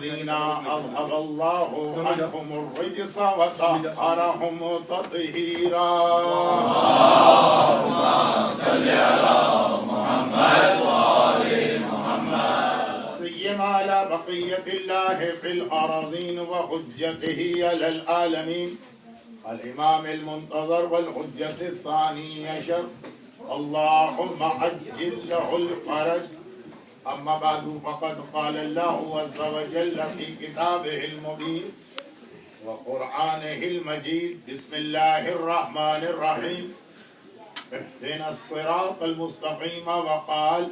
الذين أذهب الله عنهم الرجس وطهرهم تطهيرا اللهم صل على محمد وآل محمد سيما على بقية الله في الأراضين وحجته على العالمين الإمام المنتظر والحجة الثاني عشر اللهم عجل له الفرج. أما بعد فقد قال الله عز وجل في كتابه المبين وقرآنه المجيد بسم الله الرحمن الرحيم اهدنا الصراط المستقيم وقال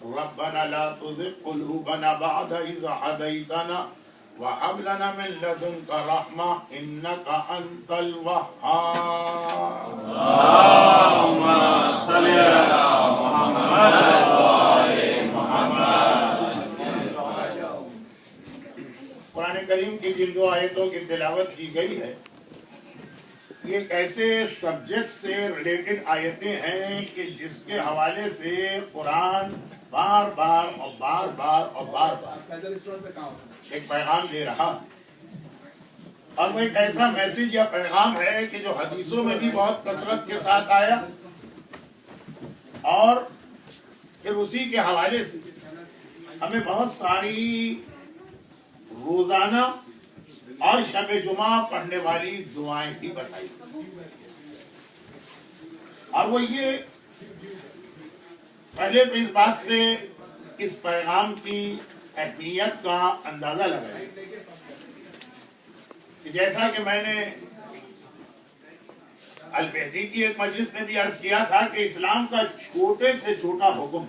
ربنا لا تزغ قلوبنا بعد إذ هديتنا وهب لنا من لدنك رحمة إنك أنت الوهاب. اللهم صل على محمد وآل محمد. قرآن کریم کی جن دو آیتوں کی تلاوت کی گئی ہے یہ ایک ایسے سبجیکٹ سے ریلیٹڈ آیتیں ہیں کہ جس کے حوالے سے قرآن بار بار اور بار بار اور بار بار ایک پیغام دے رہا اور وہ ایک ایسا میسج یا پیغام ہے کہ جو حدیثوں میں بھی بہت کثرت کے ساتھ آیا اور پھر اسی کے حوالے سے ہمیں بہت ساری روزانہ اور شب جمعہ پڑھنے والی دعائیں بھی بتائی اور وہ یہ پہلے تو اس بات سے اس پیغام کی اہمیت کا اندازہ لگایا کہ جیسا کہ میں نے البیدی کی ایک مجلس میں بھی عرض کیا تھا کہ اسلام کا چھوٹے سے چھوٹا حکم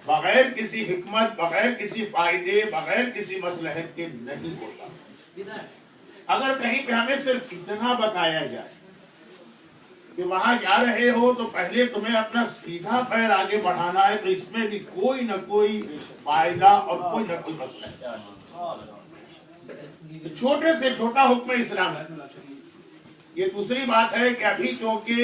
بغیر کسی حکمت بغیر کسی فائدے بغیر کسی مصلحت کے نہیں ہوتا. اگر کہیں پہ ہمیں صرف اتنا بتایا جائے کہ وہاں جا رہے ہو تو پہلے تمہیں اپنا سیدھا پیر آگے بڑھانا ہے تو اس میں بھی کوئی نہ کوئی فائدہ اور کوئی نہ کوئی مسئلہ ہے. چھوٹے سے چھوٹا حکم اسلام ہے. یہ دوسری بات ہے کہ ابھی چونکہ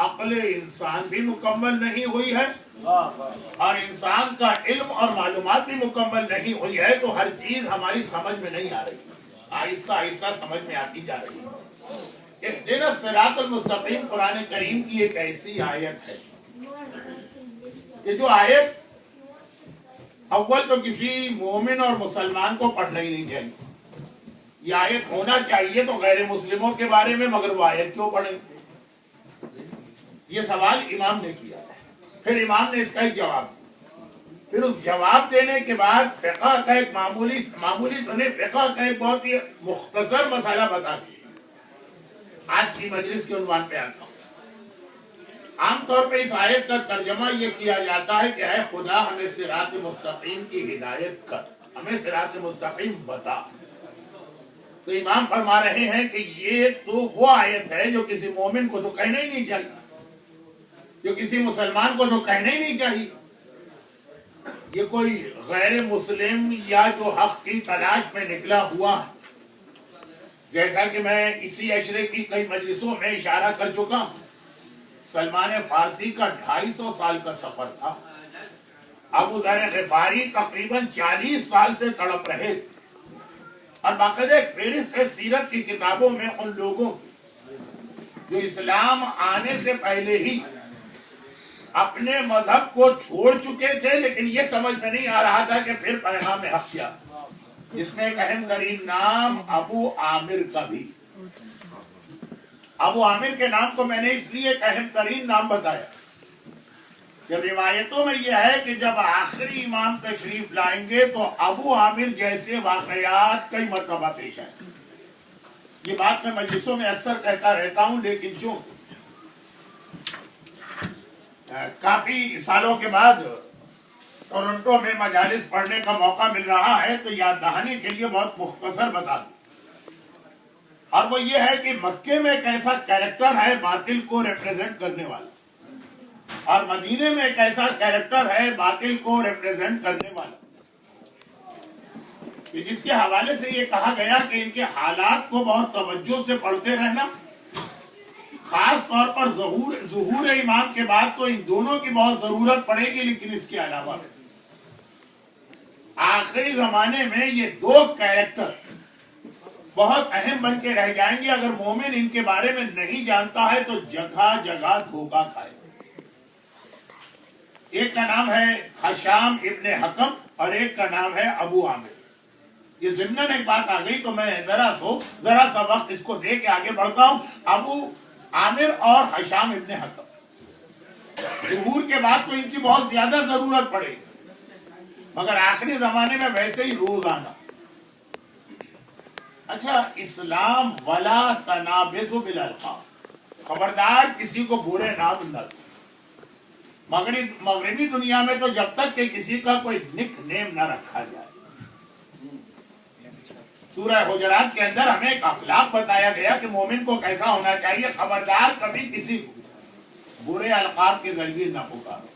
عقل انسان بھی مکمل نہیں ہوئی ہے اور انسان کا علم اور معلومات بھی مکمل نہیں ہوئی ہے تو ہر چیز ہماری سمجھ میں نہیں آ رہی. آہستہ آہستہ سمجھ میں آتی جا رہی ہے. اہدنا الصراط المستقیم قرآن کریم کی ایک ایسی آیت ہے کہ جو آیت اول تو کسی مومن اور مسلمان کو پڑھنا ہی نہیں چاہیے. یہ آیت ہونا چاہیے تو غیر مسلموں کے بارے میں مگر وہ آیت کیوں پڑھیں؟ یہ سوال امام نے کیا ہے. پھر امام نے اس کا ایک جواب دیا. پھر اس جواب دینے کے بعد فقہ کا ایک معمولی فقہ کا ایک بہت ہی مختصر مسئلہ بتا دیا. آج کی مجلس کے عنوان پہ آتا ہوں. عام طور پہ اس آیت کا ترجمہ یہ کیا جاتا ہے کہ اے خدا ہمیں صراط مستقیم کی ہدایت کر، ہمیں صراط مستقیم بتا. تو امام فرما رہے ہیں کہ یہ تو وہ آیت ہے جو کسی مومن کو تو کہنا ہی نہیں چاہیے، جو کسی مسلمان کو تو کہنا ہی نہیں چاہیے. یہ کوئی غیر مسلم یا جو حق کی تلاش میں نکلا ہوا ہے. جیسا کہ میں اسی عشرے کی کئی مجلسوں میں اشارہ کر چکا ہوں، سلمان فارسی کا 250 سال کا سفر تھا. ابو ذر غفاری تقریباً 40 سال سے تڑپ رہے اور باقاعدہ ایک فہرست ہے سیرت کی کتابوں میں ان لوگوں جو اسلام آنے سے پہلے ہی اپنے مذہب کو چھوڑ چکے تھے لیکن یہ سمجھ میں نہیں آ رہا تھا کہ پھر پیغام حق کیا. جس میں ایک اہم ترین نام ابو عامر کا بھی. ابو عامر کے نام کو میں نے اس لیے ایک اہم ترین نام بتایا کہ روایتوں میں یہ ہے کہ جب آخری امام تشریف لائیں گے تو ابو عامر جیسے واقعات کئی مرتبہ پیش آئیں. یہ بات میں مجلسوں میں اکثر کہتا رہتا ہوں لیکن جو کافی سالوں کے بعد ٹورنٹو میں مجالس پڑھنے کا موقع مل رہا ہے تو یاد دہانی کے لیے بہت مختصر بتا دوں. اور وہ یہ ہے کہ مکے میں ایک ایسا کیریکٹر ہے باطل کو ریپریزنٹ کرنے والا اور مدینے میں ایک ایسا کیریکٹر ہے باطل کو ریپریزنٹ کرنے والا کہ جس کے حوالے سے یہ کہا گیا کہ ان کے حالات کو بہت توجہ سے پڑھتے رہنا. خاص طور پر ظہور امام کے بعد تو ان دونوں کی بہت ضرورت پڑے گی لیکن اس کے علاوہ آخری زمانے میں یہ دو کیریکٹر بہت اہم بن کے رہ جائیں گے. اگر مومن ان کے بارے میں نہیں جانتا ہے تو جگہ جگہ دھوکہ کھائے. ایک کا نام ہے ہشام ابن حکم اور ایک کا نام ہے ابو عامر. یہ ضمناً ایک بات آ گئی تو میں ذرا سا وقت اس کو دے کے آگے بڑھتا ہوں. ابو عامر اور ہشام ابن حکم ظہور کے بعد تو ان کی بہت زیادہ ضرورت پڑے گی، مگر آخری زمانے میں ویسے ہی روزانہ. اچھا، اسلام ولا تنابذ بالالقاب، خبردار کسی کو برے نام نہ دو. مغربی دنیا میں تو جب تک کہ کسی کا کوئی نک نیم نہ رکھا جائے. سورہ حجرات کے اندر ہمیں ایک اخلاق بتایا گیا کہ مومن کو کیسا ہونا چاہیے. خبردار کبھی کسی کو برے القاب کے ذریعے نہ پکارو.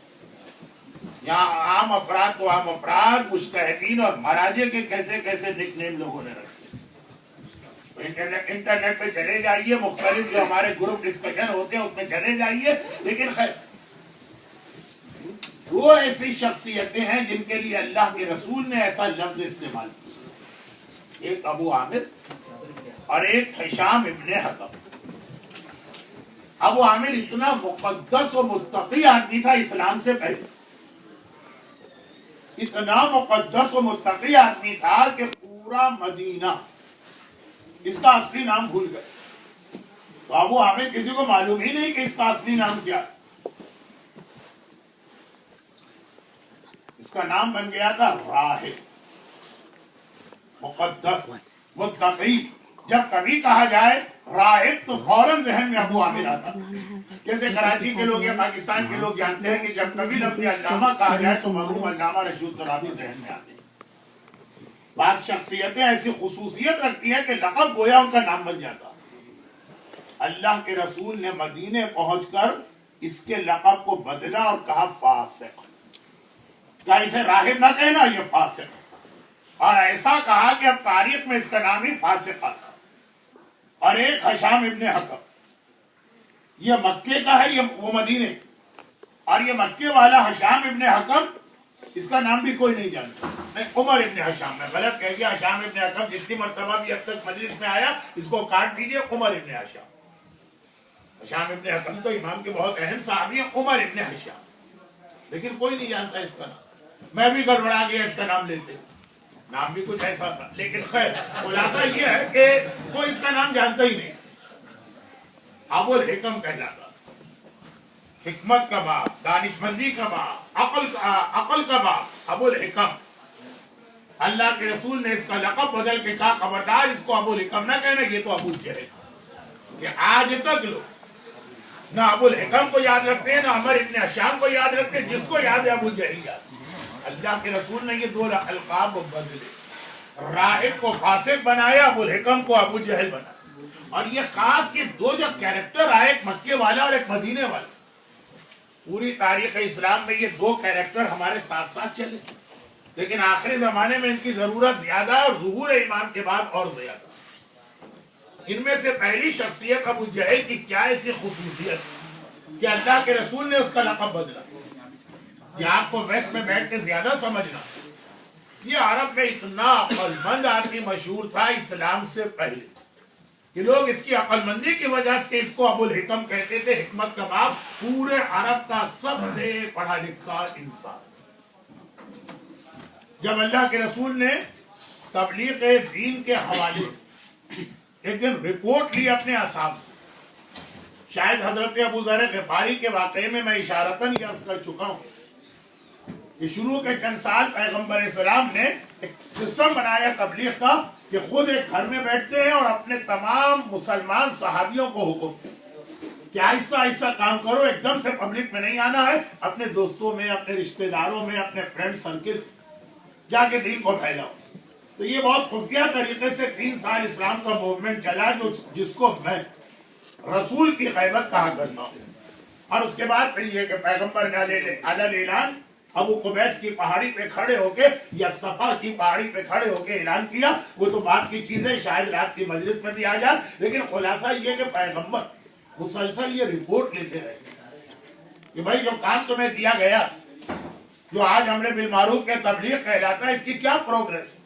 یہاں عام افراد تو عام افراد، مجتہدین اور مراجع کے کیسے کیسے نک نیم لوگوں نے رکھے. انٹرنیٹ پہ چلے جائیے، مختلف جو ہمارے گروپ ڈسکشن ہوتے ہیں اس میں چلے جائیے. لیکن خیر، وہ ایسی شخصیتیں ہیں جن کے لیے اللہ کے رسول نے ایسا لفظ استعمال کیا. ایک ابو عامر اور ایک ہشام ابن حکم. ابو عامر اتنا مقدس و متقی آدمی تھا اسلام سے پہلے، اتنا مقدس و متقی آدمی تھا کہ پورا مدینہ اس کا اصلی نام بھول گئے. تو ابو عامر کسی کو معلوم ہی نہیں کہ اس کا اصلی نام کیا. اس کا نام بن گیا تھا راہب، مقدس، متقی. جب کبھی کہا جائے راہب تو فوراً ذہن میں ابو عامر آتا. جیسے کراچی کے لوگ یا پاکستان کے لوگ جانتے ہیں کہ جب کبھی لفظ علامہ کہا جائے تو مرحوم علامہ رشید ترابی ذہن میں آتے ہیں. بعض شخصیتیں ایسی خصوصیت رکھتی ہیں کہ لقب گویا ان کا نام بن جاتا. اللہ کے رسول نے مدینے پہنچ کر اس کے لقب کو بدلا اور کہا فاسق. کیا اسے راہب نہ کہنا، یہ فاسق. اور ایسا کہا کہ اب تاریخ میں اس کا نام ہی فاسق آتا. اور ایک ہشام ابن حکم، یہ مکے کا ہے، یہ وہ مدینے. اور یہ مکے والا ہشام ابن حکم، اس کا نام بھی کوئی نہیں جانتا. عمر ابن ہشام، میں غلط کہہ گیا. ہشام ابن حکم جتنی مرتبہ بھی اب تک مجلس میں آیا اس کو کاٹ دیجئے. عمر ابن ہشام. ہشام ابن حکم تو امام کے بہت اہم صحابی ہیں. عمر ابن ہشام، لیکن کوئی نہیں جانتا اس کا نام. میں بھی گڑبڑا گیا اس کا نام لیتے، نام بھی کچھ ایسا تھا. لیکن خیر، خلاصہ یہ ہے کہ کوئی اس کا نام جانتا ہی نہیں. ابو الحکم کہلاتا. حکمت کا باپ، دانشمندی کا باپ، عقل کا باپ، ابو الحکم. اللہ کے رسول نے اس کا لقب بدل کے کہا خبردار اس کو ابو الحکم نہ کہنا، یہ تو ابو جہل. کہ آج تک لوگ نہ ابو الحکم کو یاد رکھتے ہیں نہ عمر ابن ہشام کو یاد رکھتے ہیں. جس کو یاد ہے ابو جہل یاد. اللہ کے رسول نے یہ دو القاب بدلے. راہب کو فاسق بنایا، ابو الحکم کو ابو جہل بنایا. اور یہ خاص یہ دو جو کیریکٹر آئے، ایک مکے والا اور ایک مدینے والا، پوری تاریخ اسلام میں یہ دو کیریکٹر ہمارے ساتھ ساتھ چلے. لیکن آخری زمانے میں ان کی ضرورت زیادہ اور ظہور ایمان کے بعد اور زیادہ. ان میں سے پہلی شخصیت ابو جہل کی کیا ایسی خصوصیت کہ اللہ کے رسول نے اس کا لقب بدلا. یہ آپ کو ویسٹ میں بیٹھ کے زیادہ سمجھنا. یہ عرب میں اتنا عقل مند آدمی مشہور تھا اسلام سے پہلے کہ لوگ اس کی عقل مندی کی وجہ سے اس کو ابو الحکم کہتے تھے. حکمت کا باپ، پورے عرب کا سب سے پڑھا لکھا انسان. جب اللہ کے رسول نے تبلیغ دین کے حوالے سے ایک دن رپورٹ لی اپنے اصحاب سے، شاید حضرت ابو ذر غفاری کے واقعے میں اشارتاً یہ عرض کر چکا ہوں کہ شروع کے چند سال پیغمبر اسلام نے ایک سسٹم بنایا تبلیغ کا کہ خود ایک گھر میں بیٹھتے ہیں اور اپنے تمام مسلمان صحابیوں کو حکم کہ آہستہ آہستہ کام کرو، ایک دم سے پبلک میں نہیں آنا ہے. اپنے دوستوں میں، اپنے رشتہ داروں میں، اپنے فرینڈ سرکل جا کے دین کو پھیلاؤ. تو یہ بہت خفیہ طریقے سے 3 سال اسلام کا موومنٹ چلا، جس کو میں رسول کی غیبت کہا کرتا ہوں. اور اس کے بعد پھر یہ کہ پیغمبر نے علی اعلان ابو قبیس کی پہاڑی پہ کھڑے ہو کے یا صفا کی پہاڑی پہ کھڑے ہو کے اعلان کیا. وہ تو بات کی چیزیں شاید رات کی مجلس میں بھی آ جائے، لیکن خلاصہ یہ کہ پیغمبر مسلسل یہ رپورٹ لیتے رہے کہ بھائی جو کام تمہیں دیا گیا جو آج ہم نے بالمعروف کے تبلیغ کہلاتا ہے، اس کی کیا پروگریس ہے؟